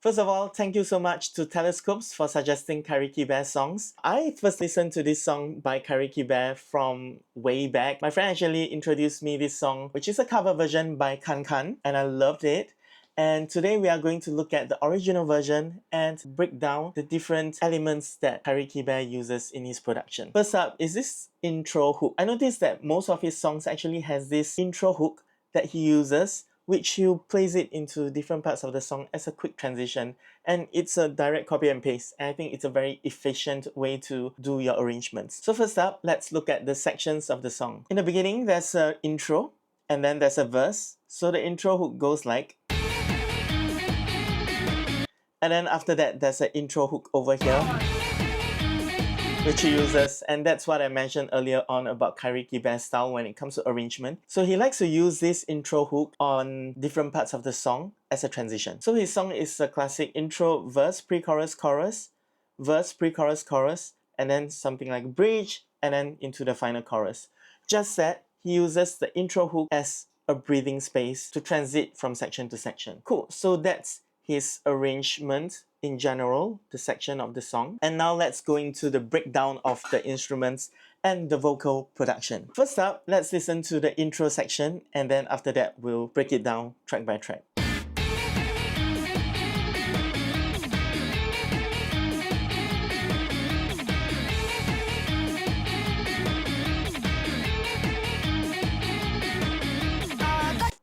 First of all, thank you so much to Telescopes for suggesting Kairiki Bear songs. I first listened to this song by Kairiki Bear from way back. My friend actually introduced me this song, which is a cover version by Kankan, and I loved it. And today we are going to look at the original version and break down the different elements that Kairiki Bear uses in his production. First up is this intro hook. I noticed that most of his songs actually has this intro hook that he uses, which he plays it into different parts of the song as a quick transition, and it's a direct copy and paste, and I think it's a very efficient way to do your arrangements. So first up, let's look at the sections of the song. In the beginning, there's an intro, and then there's a verse. So the intro hook goes like, and then after that, there's an intro hook over here, which he uses, and that's what I mentioned earlier on about Kairiki Bear's style when it comes to arrangement. So he likes to use this intro hook on different parts of the song as a transition. So his song is a classic intro, verse, pre-chorus, chorus, verse, pre-chorus, chorus, and then something like bridge, and then into the final chorus. Just that he uses the intro hook as a breathing space to transit from section to section. Cool, so that's his arrangement in general, the section of the song. And now let's go into the breakdown of the instruments and the vocal production. First up, let's listen to the intro section, and then after that, we'll break it down track by track.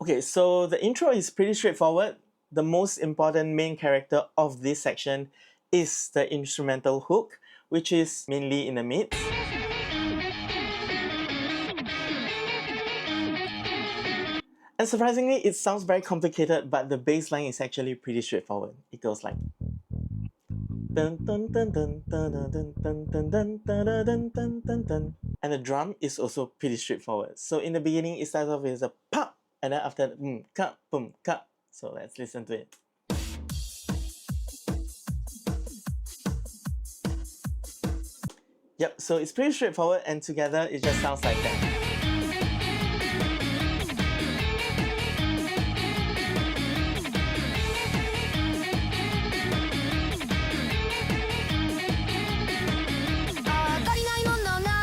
Okay, so the intro is pretty straightforward. The most important main character of this section is the instrumental hook, which is mainly in the mid. And surprisingly, it sounds very complicated, but the bass line is actually pretty straightforward. It goes like dun dun dun dun dun dun dun dun dun dun dun dun dun. And the drum is also pretty straightforward. So in the beginning, it starts off with a pop, and then after boom ka boom ka. So let's listen to it. Yep, so it's pretty straightforward, and together it just sounds like that.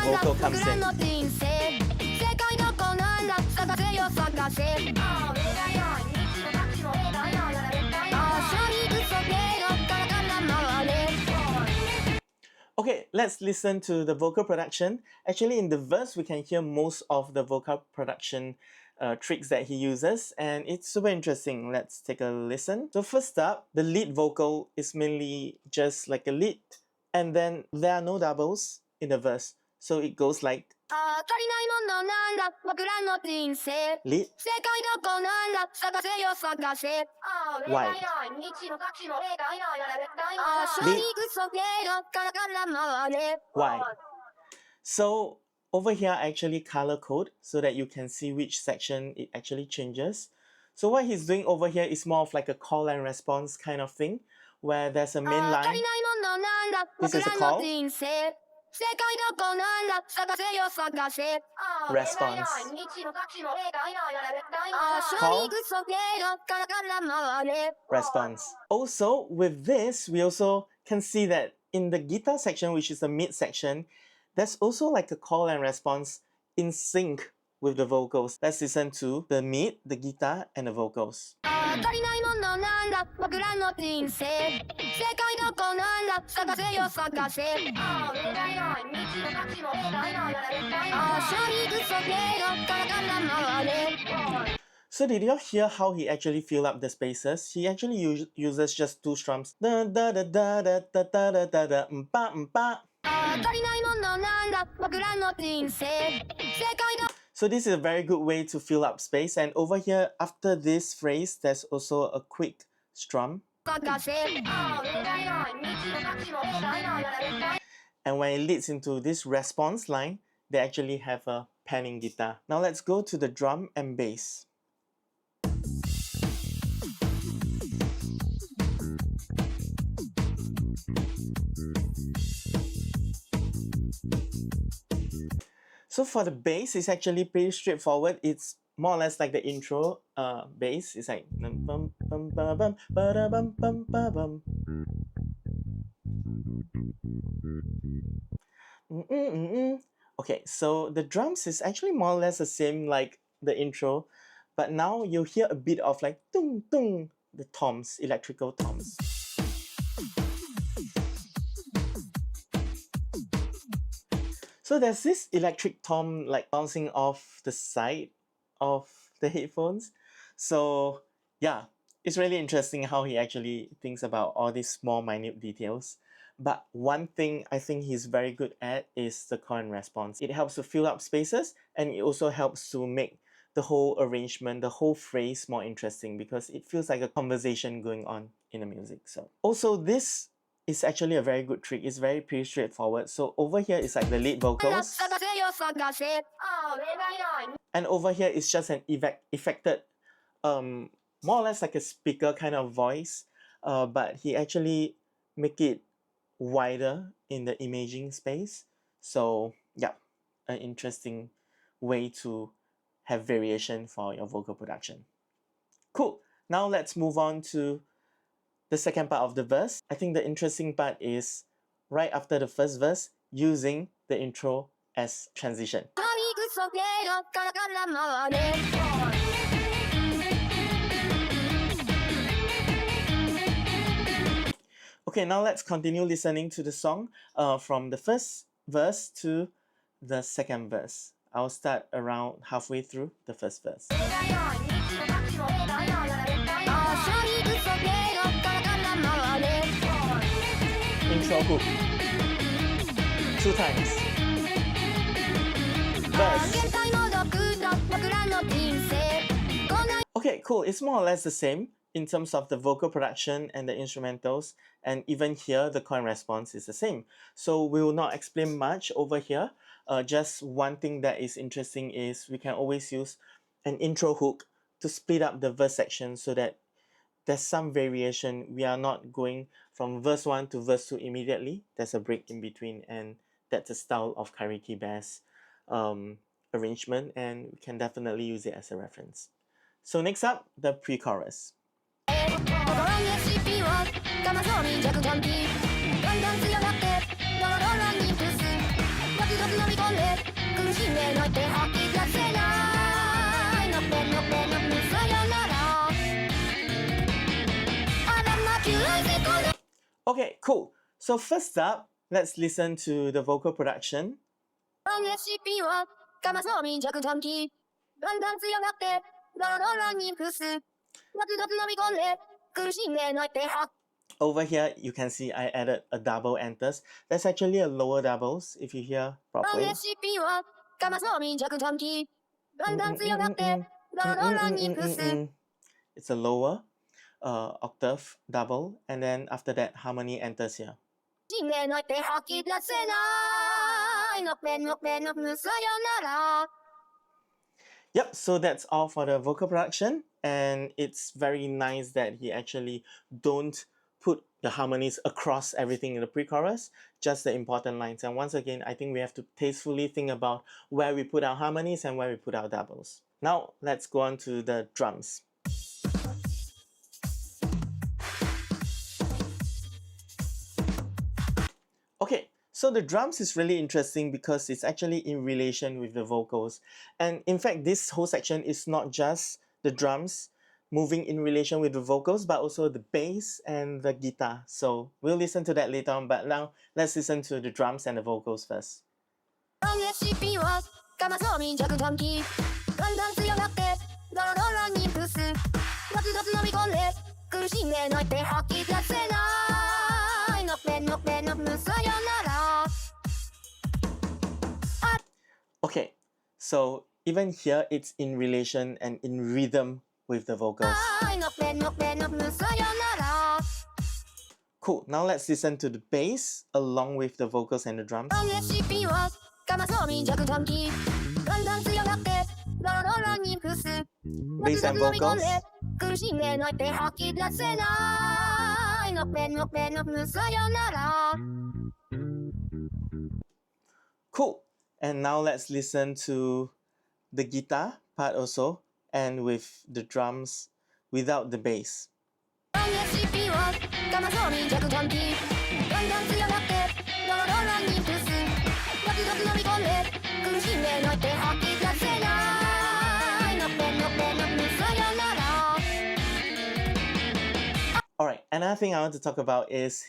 Vocal comes in. Okay, let's listen to the vocal production. Actually, in the verse, we can hear most of the vocal production tricks that he uses, and it's super interesting. Let's take a listen. So first up, the lead vocal is mainly just like a lead, and then there are no doubles in the verse. So it goes like lead, wide, lead, wide. So over here I actually color code so that you can see which section it actually changes. So what he's doing over here is more of like a call and response kind of thing, where there's a main line. This is a call. Response. Call. Response. Also, with this, we also can see that in the guitar section, which is the mid section, there's also like a call and response in sync with the vocals. Let's listen to the mid, the guitar, and the vocals. So did you hear how he actually fill up the spaces? He actually uses just two strums. Da da da da da da da da da da mpa mpa. So this is a very good way to fill up space, and over here after this phrase there's also a quick strum. And when it leads into this response line, they actually have a panning guitar. Now let's go to the drum and bass. So for the bass, it's actually pretty straightforward. It's more or less like the intro bass. It's like bum bum ba bum ba da bum bum ba bum. Okay, so the drums is actually more or less the same like the intro, but now you hear a bit of like tung tung, the toms, electrical toms. So there's this electric tom like bouncing off the side of the headphones. So yeah, it's really interesting how he actually thinks about all these small minute details. But one thing I think he's very good at is the call and response. It helps to fill up spaces, and it also helps to make the whole arrangement, the whole phrase more interesting, because it feels like a conversation going on in the music. So also this is actually a very good trick. It's very pretty straightforward. So over here is like the lead vocals, and over here is just an effected more or less like a speaker kind of voice, but he actually make it wider in the imaging space. So yeah, an interesting way to have variation for your vocal production. Cool. Now let's move on to the second part of the verse. I think the interesting part is right after the first verse, using the intro as transition. Okay, now let's continue listening to the song from the first verse to the second verse. I'll start around halfway through the first verse. Intro hook. 2 times. Verse. Okay, cool. It's more or less the same in terms of the vocal production and the instrumentals, and even here the call and response is the same. So we will not explain much over here. Just one thing that is interesting is we can always use an intro hook to split up the verse section so that there's some variation. We are not going from verse 1 to verse 2 immediately. There's a break in between, and that's a style of Kairiki bass arrangement, and we can definitely use it as a reference. So next up, the pre-chorus. Okay, cool. So first up, let's listen to the vocal production. Over here, you can see I added a double enters. That's actually a lower doubles if you hear properly. It's a lower octave double, and then after that, harmony enters here. Yep, so that's all for the vocal production, and it's very nice that he actually don't put the harmonies across everything in the pre-chorus, just the important lines. And once again, I think we have to tastefully think about where we put our harmonies and where we put our doubles. Now, let's go on to the drums. Okay, so the drums is really interesting because it's actually in relation with the vocals. And in fact, this whole section is not just the drums moving in relation with the vocals, but also the bass and the guitar. So we'll listen to that later on, but now let's listen to the drums and the vocals first. Okay, so even here it's in relation and in rhythm with the vocals. Cool, now let's listen to the bass along with the vocals and the drums. Bass and vocals. Cool, and now let's listen to the guitar part also and with the drums without the bass. Alright, another thing I want to talk about is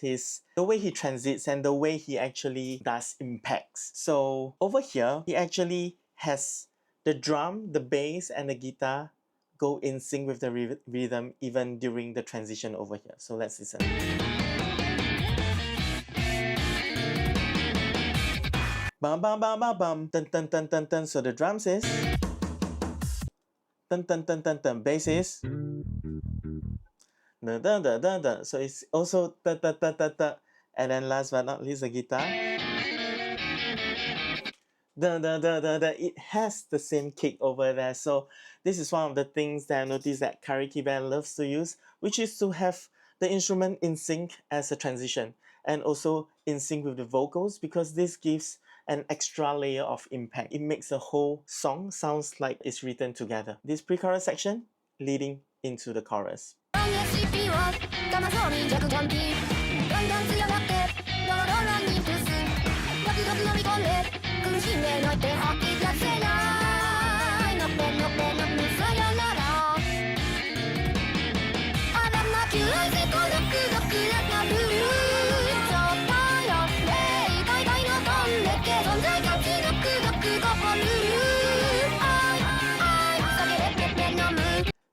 the way he transits and the way he actually does impacts. So over here, he actually has the drum, the bass, and the guitar go in sync with the rhythm even during the transition over here. So let's listen. Bum bum bum bum bum, dun dun dun dun dun. So the drums is dun dun dun dun dun. Bass is dun dun dun dun dun. So it's also dun dun dun dun dun. And then last but not least, the guitar. Dun, dun, dun, dun, dun. It has the same kick over there. So this is one of the things that I noticed that Kairiki band loves to use, which is to have the instrument in sync as a transition and also in sync with the vocals, because this gives an extra layer of impact. It makes the whole song sounds like it's written together. This pre-chorus section leading into the chorus.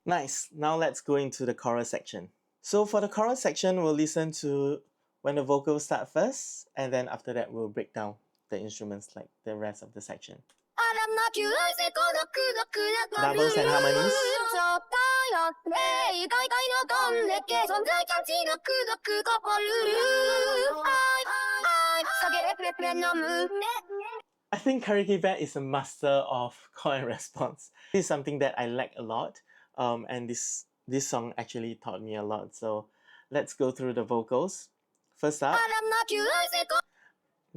Nice, now let's go into the chorus section. So for the chorus section, we'll listen to when the vocals start first, and then after that we'll break down the instruments like the rest of the section. Doubles and harmonies. I think Kairiki band is a master of call and response. This is something that I like a lot, and this song actually taught me a lot. So let's go through the vocals. First up,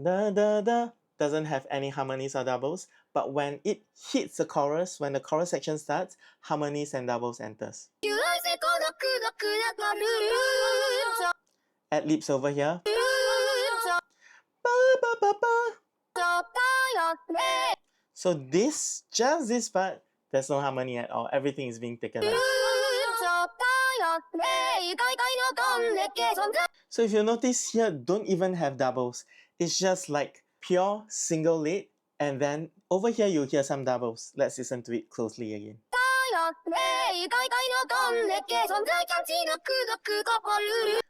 da da da, doesn't have any harmonies or doubles, but when it hits the chorus, when the chorus section starts, harmonies and doubles enters. Ad libs over here. Ba, ba, ba, ba. So just this part, there's no harmony at all. Everything is being taken out. So if you notice here, don't even have doubles. It's just like pure single lead, and then over here you'll hear some doubles. Let's listen to it closely again.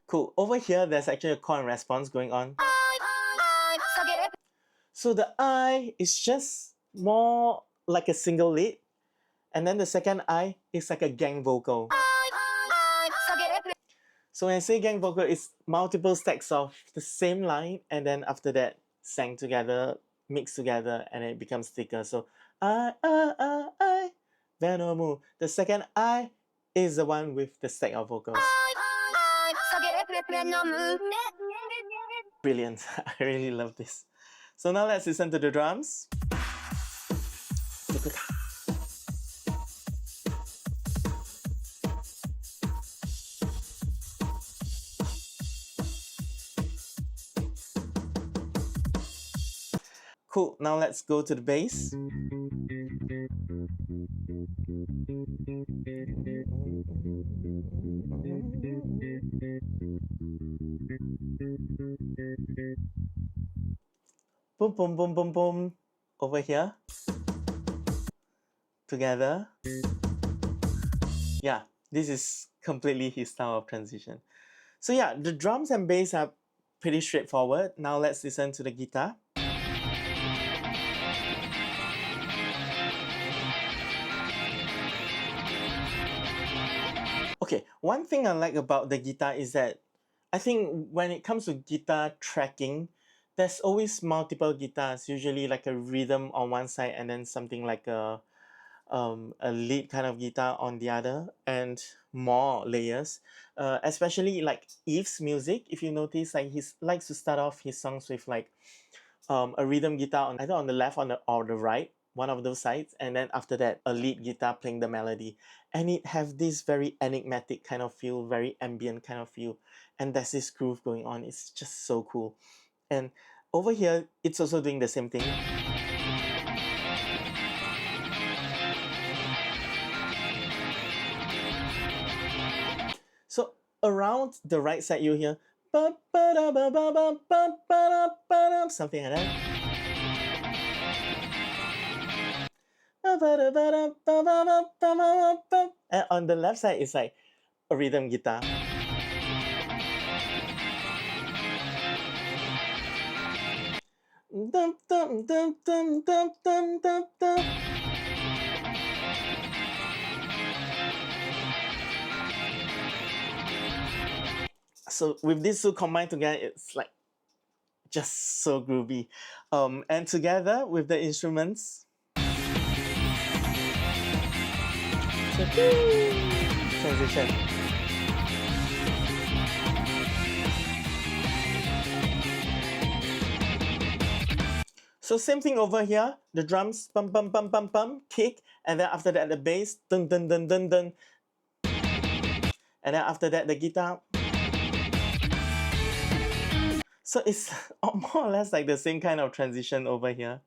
Cool. Over here, there's actually a call and response going on. So the I is just more like a single lead, and then the second I is like a gang vocal. So when I say gang vocal, it's multiple stacks of the same line, and then after that, sang together, mixed together, and it becomes thicker. So I, Venom. The second I is the one with the stack of vocals. Brilliant. I really love this. So now let's listen to the drums. Cool, now let's go to the bass. Boom, boom, boom, boom, boom. Over here. Together. Yeah, this is completely his style of transition. So yeah, the drums and bass are pretty straightforward. Now let's listen to the guitar. Okay, one thing I like about the guitar is that I think when it comes to guitar tracking, there's always multiple guitars, usually like a rhythm on one side and then something like a lead kind of guitar on the other, and more layers. Especially like Eve's music, if you notice, like he likes to start off his songs with like a rhythm guitar on either on the left or the right, one of those sides, and then after that a lead guitar playing the melody, and it have this very enigmatic kind of feel, very ambient kind of feel, and there's this groove going on. It's just so cool. And over here it's also doing the same thing. So around the right side you hear something like that. And on the left side is like a rhythm guitar. So with these two combined together, it's like just so groovy. And together with the instruments, transition. So same thing over here, the drums, bum bum bum bum bum, kick, and then after that the bass, dun dun dun dun dun, and then after that the guitar. So it's more or less like the same kind of transition over here.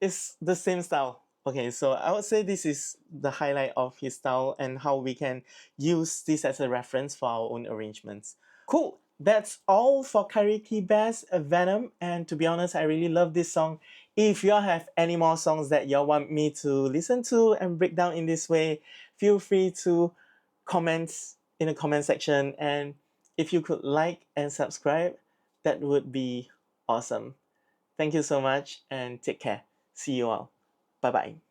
It's the same style. Okay, so I would say this is the highlight of his style and how we can use this as a reference for our own arrangements. Cool, that's all for Kairiki Bass Venom, and to be honest, I really love this song. If y'all have any more songs that y'all want me to listen to and break down in this way, feel free to comment in the comment section, and if you could like and subscribe, that would be awesome. Thank you so much and take care. See you all. Bye bye.